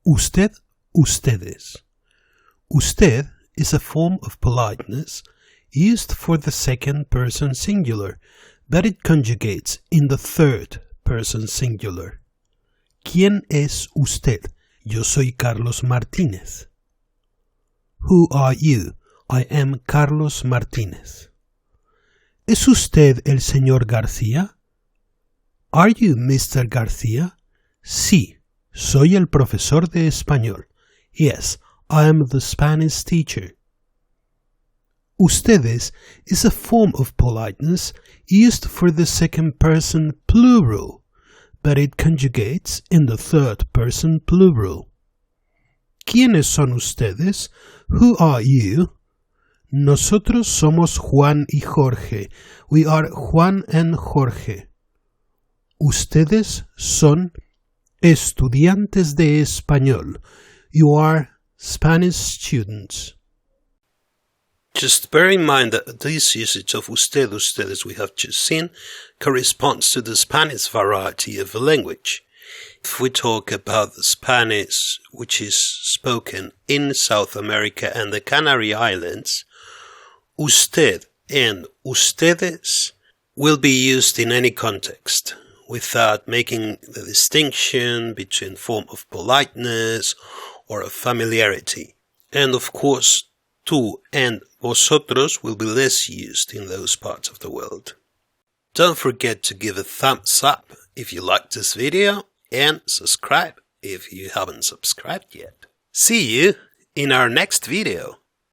Usted, ustedes. Usted is a form of politeness used for the second person singular, but it conjugates in the third person singular. ¿Quién es usted? Yo soy Carlos Martínez. Who are you? I am Carlos Martínez. ¿Es usted el señor García? Are you Mr. García? Sí. Soy el profesor de español. Yes, I am the Spanish teacher. Ustedes is a form of politeness used for the second person plural, but it conjugates in the third person plural. ¿Quiénes son ustedes? Who are you? Nosotros somos Juan y Jorge. We are Juan and Jorge. Ustedes son estudiantes de español. You are Spanish students. Just bear in mind that this usage of usted, ustedes we have just seen corresponds to the Spanish variety of the language. If we talk about the Spanish which is spoken in South America and the Canary Islands, usted and ustedes will be used in any context, without making the distinction between form of politeness or of familiarity. And of course, tú and vosotros will be less used in those parts of the world. Don't forget to give a thumbs up if you liked this video and subscribe if you haven't subscribed yet. See you in our next video.